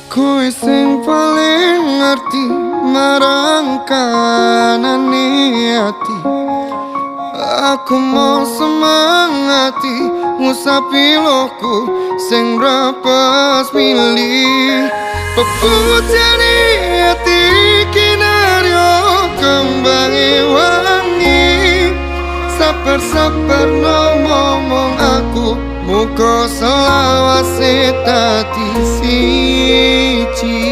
Kowe sing paling ngerti marang kanane ati. Aku mau semangati ngusapi loku sing rapes milih. Peputane ati kinaryo kembangi wangi. Sabar-sabar no ngomong aku muka selawase tati siji.